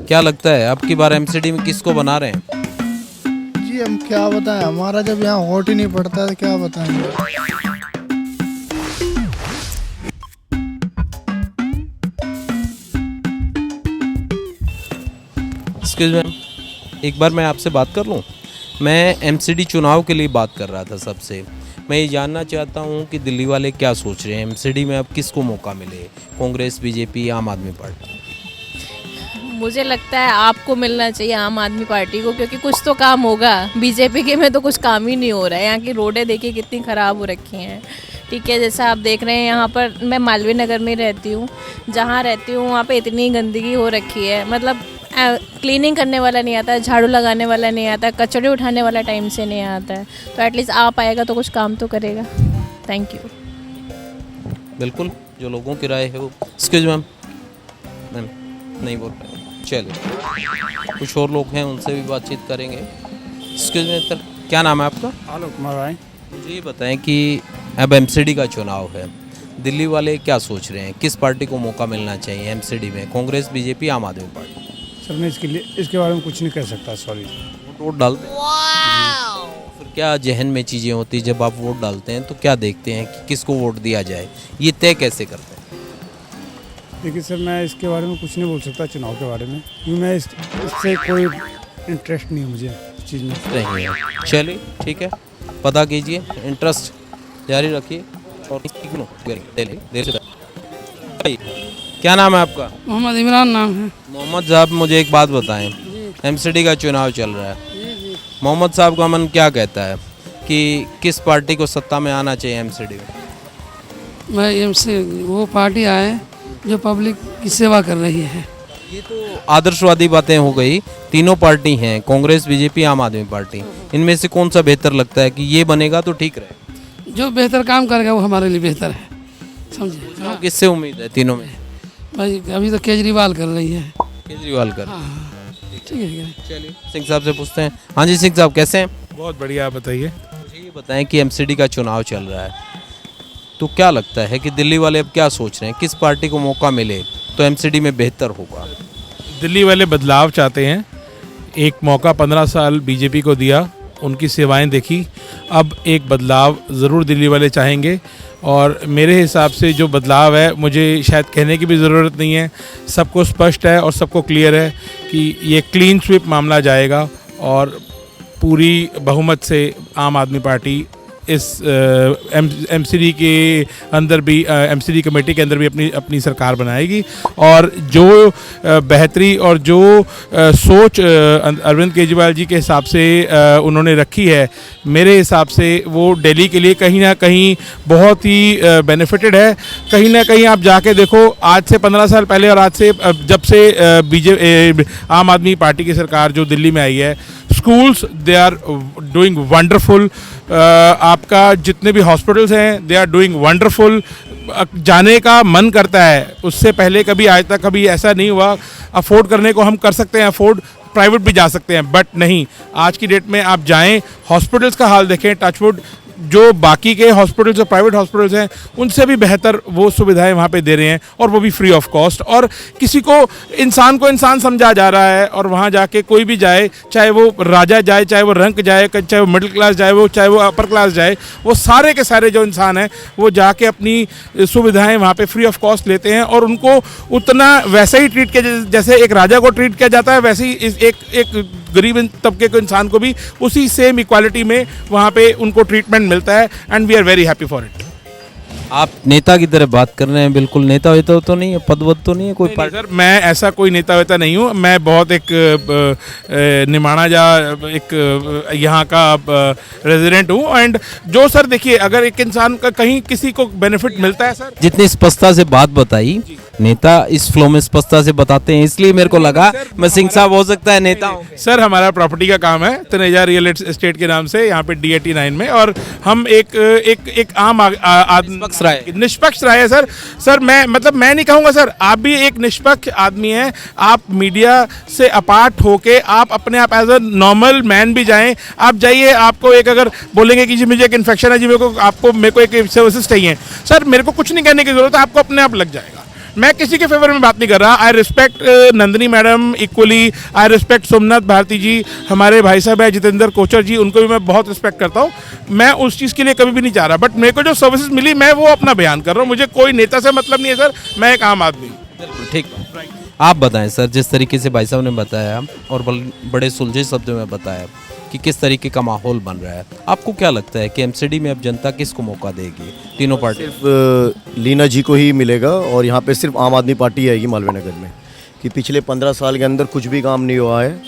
क्या लगता है अब की बार एमसीडी में किसको बना रहे हैं? जी हम क्या बताएं, हमारा जब यहाँ वोट ही नहीं पड़ता तो क्या बताएंगे। एक्सक्यूज मैम, एक बार मैं आपसे बात कर लूँ? मैं एमसीडी चुनाव के लिए बात कर रहा था सबसे। मैं ये जानना चाहता हूँ कि दिल्ली वाले क्या सोच रहे हैं, एमसीडी में अब किसको मौका मिले, कांग्रेस, बीजेपी, आम आदमी पार्टी? मुझे लगता है आपको मिलना चाहिए आम आदमी पार्टी को, क्योंकि कुछ तो काम होगा। बीजेपी के में तो कुछ काम ही नहीं हो रहा है। यहाँ की रोडें देखिए कितनी ख़राब हो रखी हैं। ठीक है, जैसा आप देख रहे हैं यहाँ पर, मैं मालवीय नगर में रहती हूँ, जहाँ रहती हूँ वहाँ पे इतनी गंदगी हो रखी है। मतलब क्लीनिंग करने वाला नहीं आता है, झाड़ू लगाने वाला नहीं आता है, कचड़े उठाने वाला टाइम से नहीं आता है। तो एटलीस्ट आप आएगा तो कुछ काम तो करेगा। Thank you. बिल्कुल, जो लोगों की राय है वो। एक्सक्यूज मैम, मैम नहीं बोल पाएंगे, चलिए कुछ और लोग हैं उनसे भी बातचीत करेंगे। एक्सक्यूज मी सर, क्या नाम है आपका? आलोक कुमार राय। मुझे ये बताएं कि अब एमसीडी का चुनाव है, दिल्ली वाले क्या सोच रहे हैं, किस पार्टी को मौका मिलना चाहिए एमसीडी में, कांग्रेस, बीजेपी, आम आदमी पार्टी? सर मैं इसके बारे में कुछ नहीं कह सकता, सॉरी। वोट डालते हैं फिर क्या जहन में चीज़ें होती, जब आप वोट डालते हैं तो क्या देखते हैं कि किसको वोट दिया जाए, ये तय कैसे करते हैं? देखिए सर, मैं इसके बारे में कुछ नहीं बोल सकता चुनाव के बारे में, क्योंकि मैं इससे कोई इंटरेस्ट नहीं है मुझे इस चीज़ में। नहीं है, चलिए ठीक है, पता कीजिए, इंटरेस्ट जारी रखिए और क्या नाम है आपका? मोहम्मद इमरान नाम है। मोहम्मद साहब, मुझे एक बात बताएं, एमसीडी का चुनाव चल रहा है, मोहम्मद साहब का मन क्या कहता है कि किस पार्टी को सत्ता में आना चाहिए एमसीडी में? मैं एमसी वो पार्टी आए जो पब्लिक की सेवा कर रही है। ये तो आदर्शवादी बातें हो गई, तीनों पार्टी हैं, कांग्रेस, बीजेपी, आम आदमी पार्टी, इनमें से कौन सा बेहतर लगता है कि ये बनेगा तो ठीक रहे? जो बेहतर काम करेगा वो हमारे लिए बेहतर है, समझे। हाँ। किससे उम्मीद है तीनों में? भाई अभी तो केजरीवाल कर रही है। केजरीवाल कर। हाँ, ठीक है। चलिए सिंह साहब से पूछते हैं। हाँ जी सिंह साहब, कैसे हैं? बहुत बढ़िया, आप बताइए। मुझे ये बताएं कि एमसीडी का चुनाव चल रहा है, तो क्या लगता है कि दिल्ली वाले अब क्या सोच रहे हैं, किस पार्टी को मौका मिले तो एमसीडी में बेहतर होगा? दिल्ली वाले बदलाव चाहते हैं। एक मौका 15 साल बीजेपी को दिया, उनकी सेवाएं देखी, अब एक बदलाव ज़रूर दिल्ली वाले चाहेंगे। और मेरे हिसाब से जो बदलाव है, मुझे शायद कहने की भी ज़रूरत नहीं है, सबको स्पष्ट है और सबको क्लियर है कि ये क्लीन स्वीप मामला जाएगा और पूरी बहुमत से आम आदमी पार्टी इस एमसीडी के अंदर भी, एमसीडी कमेटी के अंदर भी अपनी सरकार बनाएगी। और जो बेहतरी और जो सोच अरविंद केजरीवाल जी के हिसाब से उन्होंने रखी है, मेरे हिसाब से वो दिल्ली के लिए कहीं ना कहीं बहुत ही बेनिफिटेड है। कहीं ना कहीं आप जाके देखो, आज से 15 साल पहले और आज से जब से आम आदमी पार्टी की सरकार जो दिल्ली में आई है, schools they are doing wonderful, आपका जितने भी हॉस्पिटल्स हैं दे आर डूइंग वंडरफुल। जाने का मन करता है, उससे पहले कभी आज तक कभी ऐसा नहीं हुआ। अफोर्ड करने को हम कर सकते हैं, अफोर्ड प्राइवेट भी जा सकते हैं, बट नहीं, आज की डेट में आप जाएं, हॉस्पिटल्स का हाल देखें, टचवुड जो बाकी के हॉस्पिटल्स, जो प्राइवेट हॉस्पिटल्स हैं, उनसे भी बेहतर वो सुविधाएं वहाँ पे दे रहे हैं, और वो भी फ्री ऑफ कॉस्ट। और किसी को इंसान समझा जा रहा है, और वहाँ जाके कोई भी जाए, चाहे वो राजा जाए, चाहे वो रंक जाए, चाहे वो मिडिल क्लास जाए, चाहे वो अपर क्लास जाए, वो सारे के सारे जो इंसान हैं वो जाके अपनी सुविधाएँ वहाँ पर फ्री ऑफ कॉस्ट लेते हैं, और उनको उतना वैसे ही ट्रीट किया, जैसे एक राजा को ट्रीट किया जाता है, वैसे ही एक गरीब तबके के इंसान को भी उसी सेम इक्वालिटी में वहाँ पे उनको ट्रीटमेंट मिलता है, and we are very happy for it. आप नेता की तरह बात कर रहे हैं, बिल्कुल नेता वेता तो नहीं है, पद वद तो नहीं है कोई? नहीं सर, मैं ऐसा कोई नेता वेता नहीं हूँ। मैं बहुत एक निमाणा जा एक यहाँ का रेजिडेंट हूँ। एंड जो सर देखिए, अगर एक इंसान का कहीं किसी को बेनिफिट मिलता है सर, जितनी स्पष्टता से बात बताई, नेता इस फ्लो में स्पष्टता से बताते हैं, इसलिए मेरे को लगा मैं सिंह साहब हो सकता है नेता हूँ। सर हमारा प्रॉपर्टी का काम है तनेजा रियल एस्टेट के नाम से यहाँ पे D89 में, और हम एक आम आदमी निष्पक्ष राय है सर। सर मैं नहीं कहूँगा सर, आप भी एक निष्पक्ष आदमी हैं, आप मीडिया से अपार्ट होके आप अपने आप एज अ नॉर्मल मैन भी जाएं। आप जाइए, आपको एक अगर बोलेंगे कि जी मुझे एक इन्फेक्शन है जी, मेरे को एक सर्विसेज चाहिए, सर मेरे को कुछ नहीं कहने की जरूरत है, आपको अपने आप लग जाएगा। मैं किसी के फेवर में बात नहीं कर रहा। I respect Nandini madam equally, I respect Somnath Bharti ji, हमारे भाई साहब है जितेंद्र कोचर जी, उनको भी मैं बहुत रिस्पेक्ट करता हूँ। मैं उस चीज़ के लिए कभी भी नहीं चाह रहा, बट मेरे को जो सर्विसेज मिली मैं वो अपना बयान कर रहा हूँ। मुझे कोई नेता से मतलब नहीं है सर, मैं एक आम आदमी। बिल्कुल ठीक। आप बताएं सर, जिस तरीके से भाई साहब ने बताया और बड़े सुलझे शब्दों में बताया कि किस तरीके का माहौल बन रहा है, आपको क्या लगता है कि एमसीडी में अब जनता किसको मौका देगी? तीनों पार्टी सिर्फ लीना जी को ही मिलेगा और यहाँ पे सिर्फ आम आदमी पार्टी आएगी मालवीय नगर में, कि पिछले 15 साल के अंदर कुछ भी काम नहीं हुआ है।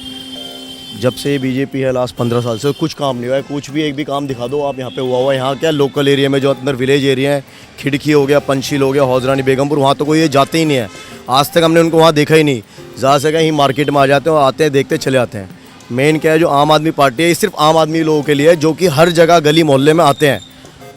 जब से बीजेपी है लास्ट 15 साल से कुछ काम नहीं हुआ है। कुछ भी एक भी काम दिखा दो आप यहाँ पे हुआ हुआ है। यहाँ क्या लोकल एरिया में जो अंदर विलेज एरिया है, खिड़की हो गया, पंचशील हो गया, हौजरानी बेगमपुर, वहाँ तो कोई ये जाते ही नहीं है। आज तक हमने उनको वहाँ देखा ही नहीं। ज़्यादा से कहीं मार्केट में आ जाते हैं और आते हैं, देखते चले आते हैं। मेन क्या है, जो आम आदमी पार्टी है ये सिर्फ आम आदमी लोगों के लिए है, जो कि हर जगह गली मोहल्ले में आते हैं।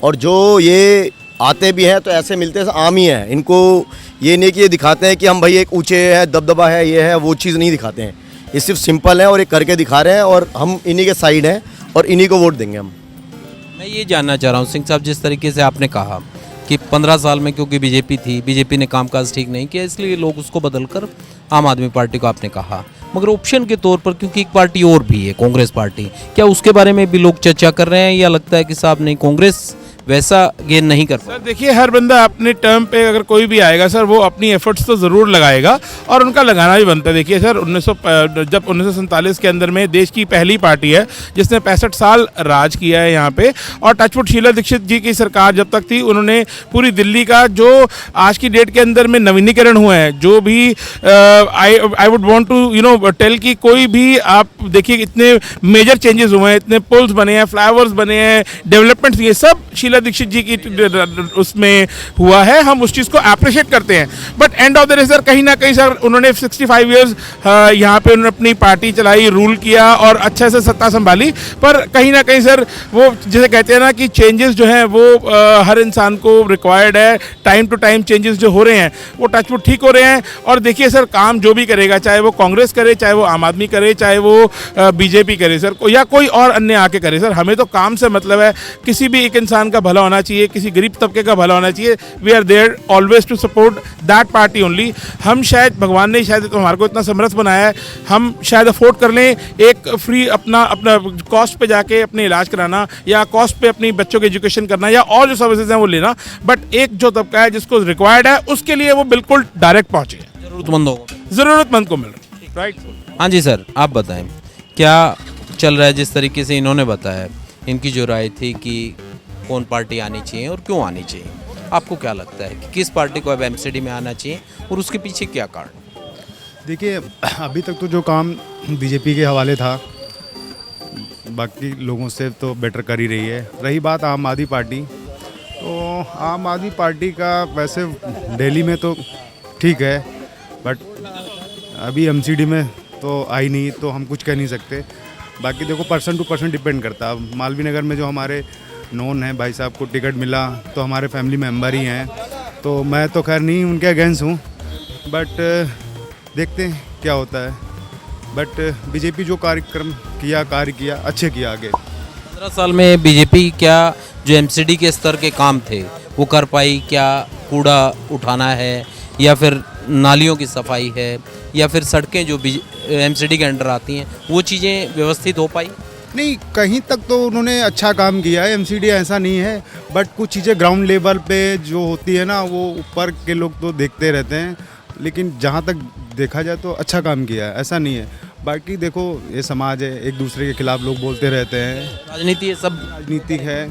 और जो ये आते भी हैं तो ऐसे मिलते हैं आम ही हैं। इनको ये नहीं कि ये दिखाते हैं कि हम भाई एक ऊँचे है, दबदबा है, ये है, वो चीज़ नहीं दिखाते हैं। ये सिर्फ सिंपल है और ये करके दिखा रहे हैं और हम इन्हीं के साइड हैं और इन्हीं को वोट देंगे हम। मैं ये जानना चाह रहा हूँ सिंह साहब, जिस तरीके से आपने कहा कि 15 साल में क्योंकि बीजेपी थी, बीजेपी ने कामकाज ठीक नहीं किया, इसलिए लोग उसको बदलकर आम आदमी पार्टी को आपने कहा, मगर ऑप्शन के तौर पर क्योंकि एक पार्टी और भी है कांग्रेस पार्टी, क्या उसके बारे में भी लोग चर्चा कर रहे हैं या लगता है कि साहब नहीं, कांग्रेस वैसा गेन नहीं कर सर देखिए, हर बंदा अपने टर्म पे अगर कोई भी आएगा सर, वो अपनी एफर्ट्स तो ज़रूर लगाएगा और उनका लगाना भी बनता है। देखिए सर, जब 1947 के अंदर में देश की पहली पार्टी है जिसने 65 साल राज किया है यहाँ पे, और टचवुड शीला दीक्षित जी की सरकार जब तक थी, उन्होंने पूरी दिल्ली का जो आज की डेट के अंदर में नवीनीकरण हुआ है, जो भी I would want to tell कि कोई भी आप देखिए इतने मेजर चेंजेस हुए हैं, इतने पुल्स बने हैं, फ्लाईओवर्स बने हैं, डेवलपमेंट्स, ये सब शीला दीक्षित जी की उसमें हुआ है। हम उस चीज़ को अप्रिशिएट करते हैं। But end of the day sir, कहीं ना कहीं सर उन्होंने 65 ईयर्स यहाँ पे उन्होंने अपनी पार्टी चलाई, रूल किया और अच्छे से सत्ता संभाली। पर कहीं ना कहीं सर वो जैसे कहते हैं ना कि चेंजेस जो हैं वो हर इंसान को रिक्वायर्ड है। टाइम टू टाइम चेंजेस जो हो रहे हैं वो टचवुड ठीक हो रहे हैं। और देखिए सर, काम जो भी करेगा, चाहे वो कांग्रेस करे, चाहे वो आम आदमी करे, चाहे वो बीजेपी करे सर, या कोई और अन्य आके करे सर, हमें तो काम से मतलब है। किसी भी एक इंसान का भला होना चाहिए, किसी गरीब तबके का भला होना चाहिए। We are there always to support that party only. हम शायद, भगवान ने शायद तो हमारे को इतना समर्थ बनाया है, हम शायद अफोर्ड कर लें एक फ्री अपना कॉस्ट पे जाके अपने इलाज कराना, या कॉस्ट पे अपनी बच्चों की एजुकेशन करना, या और जो सर्विसेज हैं वो लेना। बट एक जो तबका है जिसको रिक्वायर्ड है, उसके लिए वो बिल्कुल डायरेक्ट पहुँचे, ज़रूरतमंद को मिल रहा है। राइट। हाँ जी सर, आप बताएं क्या चल रहा है? जिस तरीके से इन्होंने बताया, इनकी जो राय थी कि कौन पार्टी आनी चाहिए और क्यों आनी चाहिए, आपको क्या लगता है कि किस पार्टी को अब एमसीडी में आना चाहिए और उसके पीछे क्या कारण? देखिए, अभी तक तो जो काम बीजेपी के हवाले था, बाकी लोगों से तो बेटर कर ही रही है। रही बात आम आदमी पार्टी, तो आम आदमी पार्टी का वैसे दिल्ली में तो ठीक है, बट अभी एमसीडी में तो आई नहीं, तो हम कुछ कह नहीं सकते। बाकी देखो, पर्सन टू पर्सन डिपेंड करता है। अब मालवीय नगर में जो हमारे नोन है भाई साहब को टिकट मिला, तो हमारे फैमिली मेम्बर ही हैं, तो मैं तो खैर नहीं उनके अगेंस्ट हूँ, बट देखते हैं क्या होता है। बट बीजेपी जो कार्य किया अच्छे किया आगे। 15 साल में बीजेपी क्या जो एमसीडी के स्तर के काम थे वो कर पाई? क्या कूड़ा उठाना है, या फिर नालियों की सफाई है, या फिर सड़कें जो एमसीडी के अंडर आती हैं वो चीज़ें व्यवस्थित हो पाई? नहीं, कहीं तक तो उन्होंने अच्छा काम किया है। एमसीडी ऐसा नहीं है, बट कुछ चीज़ें ग्राउंड लेवल पे जो होती है ना, वो ऊपर के लोग तो देखते रहते हैं, लेकिन जहाँ तक देखा जाए तो अच्छा काम किया है, ऐसा नहीं है। बाकी देखो, ये समाज है, एक दूसरे के खिलाफ लोग बोलते रहते हैं, राजनीति ये सब राजनीतिक है।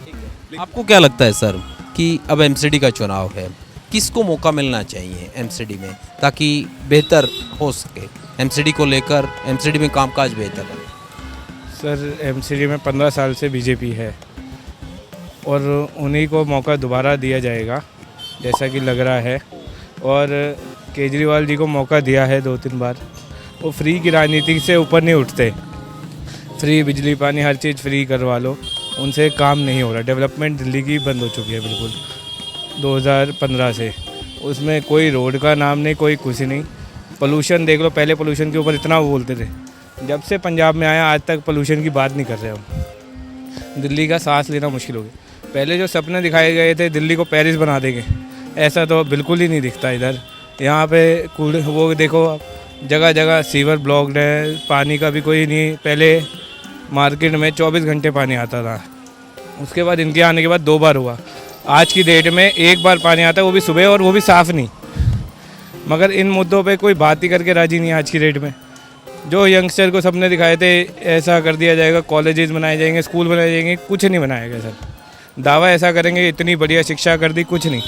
आपको क्या लगता है सर कि अब एमसीडी का चुनाव है, किसको मौका मिलना चाहिए एमसीडी में ताकि बेहतर हो सके? एमसीडी को लेकर, एमसीडी में कामकाज बेहतर है। सर, एमसीडी में 15 साल से बीजेपी है और उन्हीं को मौका दोबारा दिया जाएगा जैसा कि लग रहा है। और केजरीवाल जी को मौका दिया है 2-3 बार, वो फ्री की राजनीति से ऊपर नहीं उठते। फ्री बिजली पानी हर चीज़ फ्री करवा लो, उनसे काम नहीं हो रहा। डेवलपमेंट दिल्ली की बंद हो चुकी है बिल्कुल 2015 से। उसमें कोई रोड का नाम नहीं, कोई कुछ नहीं। पोल्यूशन देख लो, पहले पोल्यूशन के ऊपर इतना वो बोलते थे, जब से पंजाब में आया आज तक पोल्यूशन की बात नहीं कर रहे हम। दिल्ली का सांस लेना मुश्किल हो गया। पहले जो सपने दिखाए गए थे दिल्ली को पेरिस बना देंगे, ऐसा तो बिल्कुल ही नहीं दिखता इधर। यहाँ पे कूड़े वो देखो आप, जगह जगह सीवर ब्लॉक्ड है, पानी का भी कोई नहीं। पहले मार्केट में 24 घंटे पानी आता था, उसके बाद इनके आने के बाद 2 बार हुआ। आज की डेट में 1 बार पानी आता है, वो भी सुबह, और वो भी साफ़ नहीं। मगर इन मुद्दों पे कोई बात ही करके राजी नहीं है आज की डेट में। जो यंगस्टर को सबने दिखाए थे ऐसा कर दिया जाएगा, कॉलेजेस बनाए जाएंगे, स्कूल बनाए जाएंगे, कुछ नहीं बनाया गया सर। दावा ऐसा करेंगे इतनी बढ़िया शिक्षा कर दी, कुछ नहीं।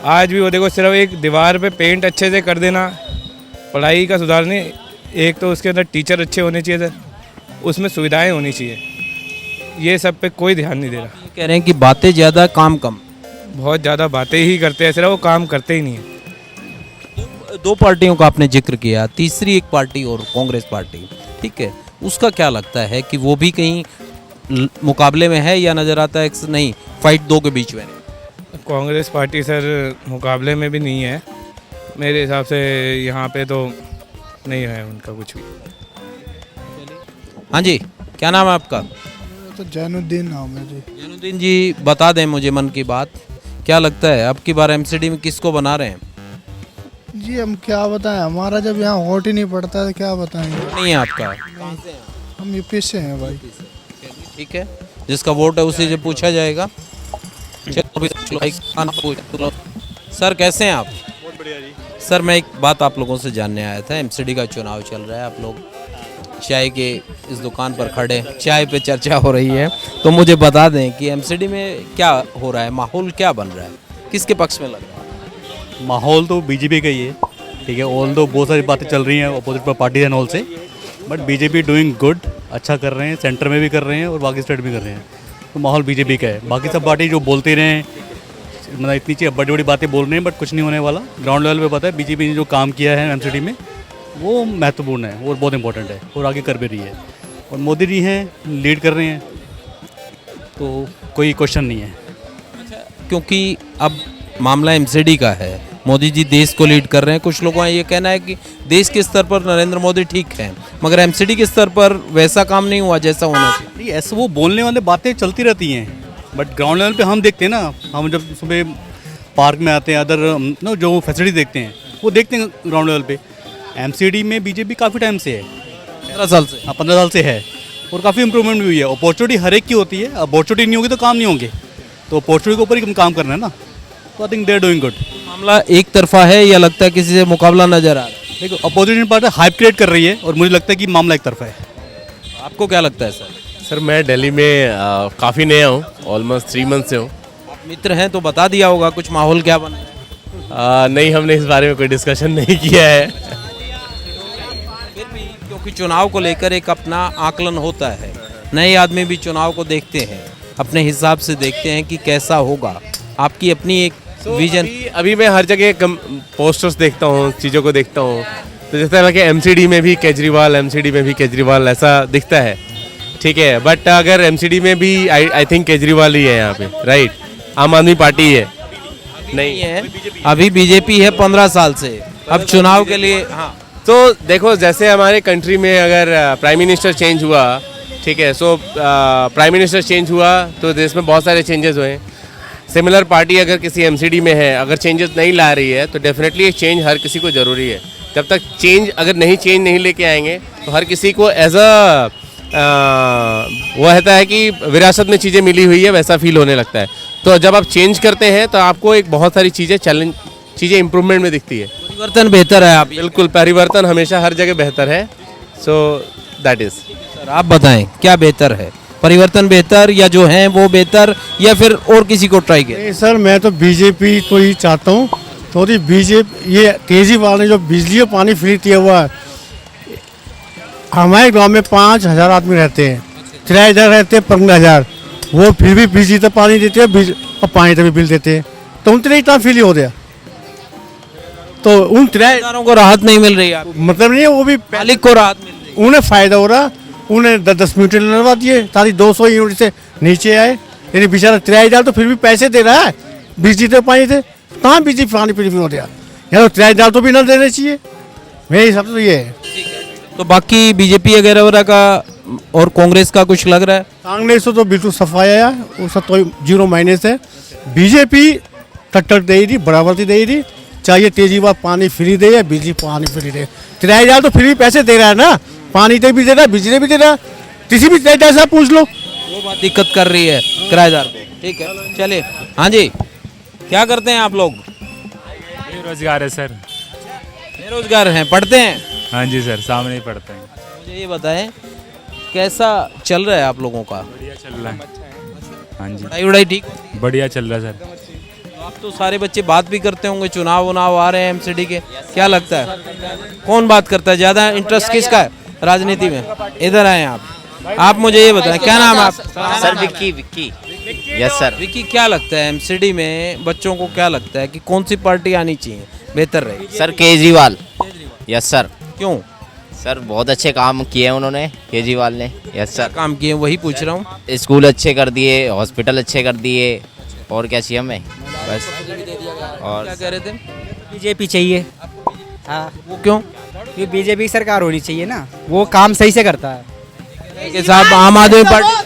आज भी वो देखो, सिर्फ एक दीवार पे पेंट अच्छे से कर देना, पढ़ाई का सुधार नहीं। एक तो उसके अंदर टीचर अच्छे होने चाहिए सर, उसमें सुविधाएं होनी चाहिए, ये सब पे कोई ध्यान नहीं दे रहा। कह रहे हैं कि बातें ज़्यादा काम कम। बहुत ज़्यादा बातें ही करते हैं, सिर्फ वो काम करते ही नहीं है। दो पार्टियों का आपने जिक्र किया, तीसरी एक पार्टी और कांग्रेस पार्टी, ठीक है, उसका क्या लगता है कि वो भी कहीं मुकाबले में है, या नज़र आता है कि नहीं, फाइट दो के बीच में? कांग्रेस पार्टी सर मुकाबले में भी नहीं है मेरे हिसाब से, यहाँ पे तो नहीं है उनका कुछ भी। हाँ जी, क्या नाम है आपका? तो जैनुद्दीन नाम है जी। जैनुद्दीन जी, बता दें मुझे मन की बात, क्या लगता है अब की बार एमसीडी में किसको बना रहे हैं? जी हम क्या बताएं, हमारा जब यहाँ वोट ही नहीं पड़ता है तो क्या बताएंगे। नहीं है आपका? हम यूपी से हैं भाई। ठीक है, जिसका वोट है उसे जो पूछा जाएगा। सर कैसे हैं आप? बहुत बढ़िया जी। सर मैं एक बात आप लोगों से जानने आया था, एमसीडी का चुनाव चल रहा है, आप लोग चाय के इस दुकान पर खड़े, चाय पे चर्चा हो रही है, तो मुझे बता दें कि एमसीडी में क्या हो रहा है, माहौल क्या बन रहा है, किसके पक्ष में लग रहा है? माहौल तो बीजेपी का ही है, ठीक है। ऑल दो बहुत सारी बातें चल रही हैं अपोजिट पार्टी एंड ऑल से, बट बीजेपी डूइंग गुड, अच्छा कर रहे हैं, सेंटर में भी कर रहे हैं और बाकी स्टेट भी कर रहे हैं, तो माहौल बीजेपी का है। बाकी सब पार्टी जो बोलते रहे, मतलब इतनी चीज़ बड़ी बड़ी बातें बोल रहे हैं, बट कुछ नहीं होने वाला। ग्राउंड लेवल पे पता है बीजेपी ने जो काम किया है एमसीडी में, वो महत्वपूर्ण है और बहुत इंपॉर्टेंट है, और आगे कर भी रही है। और मोदी जी हैं, लीड कर रहे हैं, तो कोई क्वेश्चन नहीं है। क्योंकि अब मामला एमसीडी का है, मोदी जी देश को लीड कर रहे हैं, कुछ लोगों का ये कहना है कि देश के स्तर पर नरेंद्र मोदी ठीक है, मगर एमसीडी के स्तर पर वैसा काम नहीं हुआ जैसा होना चाहिए। नहीं, ऐसे वो बोलने वाले बातें चलती रहती हैं, बट ग्राउंड लेवल पे हम देखते हैं ना, हम जब सुबह पार्क में आते हैं, अदर नो जो फैसिलिटी देखते हैं वो देखते हैं ग्राउंड लेवल पे। एमसीडी में बीजेपी काफ़ी टाइम से है, 15 साल से। हाँ 15 साल से है, और काफ़ी इंप्रूवमेंट भी हुई है। अपॉर्चुनिटी हर एक की होती है, अपॉर्चुनिटी नहीं होगी तो काम नहीं होंगे, तो अपॉर्चुनिटी के ऊपर ही काम करना है ना, तो I think they are doing good. मामला एक तरफा है या लगता है किसी से मुकाबला नजर आ रहा है? देखो अपोजिशन पार्टी हाइप क्रिएट कर रही है, और मुझे लगता है कि मामला एक तरफा है। आपको क्या लगता है सर? सर मैं दिल्ली में काफ़ी नया हूँ, ऑलमोस्ट 3 मंथ से हूँ। आप मित्र हैं तो बता दिया होगा कुछ माहौल क्या बना है? नहीं, हमने इस बारे में कोई डिस्कशन नहीं किया है। फिर भी क्योंकि चुनाव को लेकर एक अपना आकलन होता है, नए आदमी भी चुनाव को देखते हैं, अपने हिसाब से देखते हैं कि कैसा होगा, आपकी अपनी एक विजन। अभी मैं हर जगह पोस्टर्स देखता हूँ, चीज़ों को देखता हूँ, तो जैसे लगे एमसीडी में भी केजरीवाल, एमसीडी में भी केजरीवाल ऐसा दिखता है, ठीक है। बट अगर एमसीडी में भी आई थिंक केजरीवाल ही है यहाँ पे, राइट, आम आदमी पार्टी है नहीं है, अभी बीजेपी है 15 साल से, अब चुनाव के लिए। हाँ, तो देखो जैसे हमारे कंट्री में अगर प्राइम मिनिस्टर चेंज हुआ, ठीक है, सो प्राइम मिनिस्टर चेंज हुआ तो देश में बहुत सारे चेंजेस हुए। सिमिलर पार्टी अगर किसी एमसीडी में है, अगर चेंजेस नहीं ला रही है, तो डेफिनेटली एक चेंज हर किसी को ज़रूरी है। जब तक चेंज नहीं लेके आएंगे तो हर किसी को एज अ वो रहता है कि विरासत में चीज़ें मिली हुई है, वैसा फील होने लगता है। तो जब आप चेंज करते हैं तो आपको एक बहुत सारी चीज़ें इम्प्रूवमेंट में दिखती है, परिवर्तन बेहतर है। आप बिल्कुल, परिवर्तन हमेशा हर जगह बेहतर है, सो दैट इज़। सर आप बताएं क्या बेहतर है, परिवर्तन बेहतर या जो है वो बेहतर, या फिर और किसी को ट्राई किया? सर मैं तो बीजेपी को ही चाहता हूँ, तो बीजेपी ये केजरीवाल ने जो बिजली और पानी फ्री किया हुआ है, हमारे गांव में 5000 आदमी रहते हैं, किराएदार रहते हैं 15,000, वो फिर भी बिजली तो पानी देते हैं और पानी तो भी बिल देते हैं, तो उनसे इतना फ्री हो गया, तो उन किराएदारों को राहत नहीं मिल रही है? मतलब नहीं है, वो भी मालिक को राहत मिल रही है, उन्हें फ़ायदा हो रहा, उन्हें 10 मीटर लगवा दिए ताकि 200 यूनिट से नीचे आए, यानी बेचारा किराएदार तो फिर भी पैसे दे रहा है, बिजली तो पानी थे, कहाँ बिजली पानी फ्री हो गया, यार किराएदार तो भी ना देने चाहिए, मेरे हिसाब से तो ये है। तो बाकी बीजेपी वगैरह का और कांग्रेस का कुछ लग रहा है? कांग्रेस तो बिल्कुल सफाया है, वो सब तो 0 माइनस है। बीजेपी टक्कर दे रही, बराबर दे रही, चाहिए केजरीवाल पानी फ्री दे या बिजली पानी फ्री दे। किराएदार तो फ्री पैसे दे रहा है ना, पानी तो भी दे रहा है, बिजली भी दे रहा है, किसी भी किराएदार से पूछ लो। वो बात दिक्कत कर रही है किराएदार को। ठीक है, चलिए। हाँ जी, क्या करते हैं आप लोग? बेरोजगार है सर। बेरोजगार हैं, पढ़ते हैं? हाँ जी सर, सामने ही पढ़ते हैं। मुझे ये बताएं, कैसा चल रहा है आप लोगों का? बढ़िया चल रहा है। हाँ जी, पढ़ाई वढ़ाई ठीक? बढ़िया चल रहा है सर। तो आप तो सारे बच्चे बात भी करते होंगे, चुनाव उनाव आ रहे हैं एमसीडी के, क्या लगता है कौन बात करता है? ज़्यादा इंटरेस्ट किसका है राजनीति में? इधर आए आप मुझे ये बताएं, क्या नाम है आप? Sir Vicky. Yes sir. Vicky, क्या लगता है एमसीडी में बच्चों को, क्या लगता है कि कौन सी पार्टी आनी चाहिए, बेहतर रहेगी? सर केजरीवाल। Yes sir. क्यों? सर बहुत अच्छे काम किए उन्होंने, केजरीवाल ने। Yes sir. काम किए वही पूछ रहा हूँ। स्कूल अच्छे कर दिए, हॉस्पिटल अच्छे कर दिए, और क्या चाहिए हमें बस। और क्या कह रहे थे? बीजेपी चाहिए। हाँ, वो क्यों? ये बीजेपी की सरकार होनी चाहिए ना, वो काम सही से करता है। के साथ आम आदमी पार्टी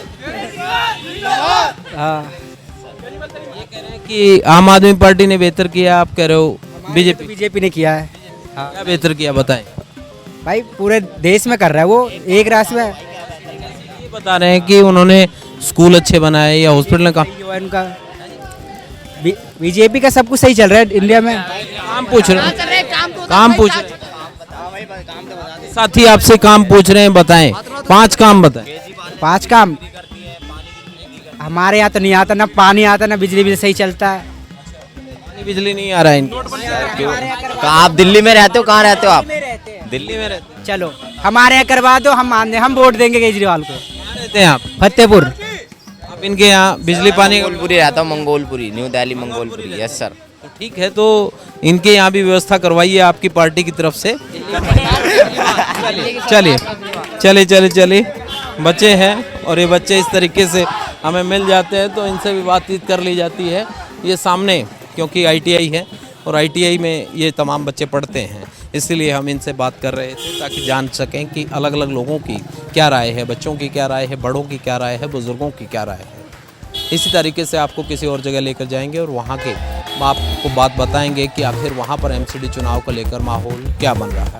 हाँ, ये कह रहे हैं कि आम आदमी पार्टी ने बेहतर किया, आप कह रहे हो बीजेपी ने किया है। हाँ क्या बेहतर किया बताएं? भाई, पूरे देश में कर रहा है वो, एक राष्ट्र में। ये बता रहे हैं कि उन्होंने स्कूल अच्छे बनाए या हॉस्पिटल का उनका बीजेपी का सब कुछ सही चल रहा है इंडिया में। काम पूछ रहे हैं, काम पूछ रहे हैं। साथी आपसे काम पूछ रहे हैं, बताएं 5 काम बताएं। 5 काम हमारे यहाँ तो नहीं आता, ना पानी आता, ना बिजली भी सही चलता है। बिजली नहीं आ रहा है। कहाँ आप दिल्ली में रहते हो? कहाँ रहते हो आप? दिल्ली में रहते? चलो हमारे यहाँ करवा दो, हम मान हम वोट देंगे केजरीवाल को। रहते हैं आप? फतेहपुर। आप इनके यहाँ बिजली पानी? मंगोलपुरी रहता हूँ, Mangolpuri, new Delhi Mangolpuri. Yes sir. ठीक है, तो इनके यहाँ भी व्यवस्था करवाइए आपकी पार्टी की तरफ से। चलिए चलिए चलिए चलिए, बच्चे हैं और ये बच्चे इस तरीके से हमें मिल जाते हैं तो इनसे भी बातचीत कर ली जाती है। ये सामने, क्योंकि आईटीआई है और आईटीआई में ये तमाम बच्चे पढ़ते हैं, इसलिए हम इनसे बात कर रहे थे ताकि जान सकें कि अलग अलग लोगों की क्या राय है, बच्चों की क्या राय है, बड़ों की क्या राय है, बुज़ुर्गों की क्या राय है। इसी तरीके से आपको किसी और जगह लेकर जाएंगे और वहाँ के आपको बात बताएंगे कि आखिर वहाँ पर एमसीडी चुनाव को लेकर माहौल क्या बन रहा है।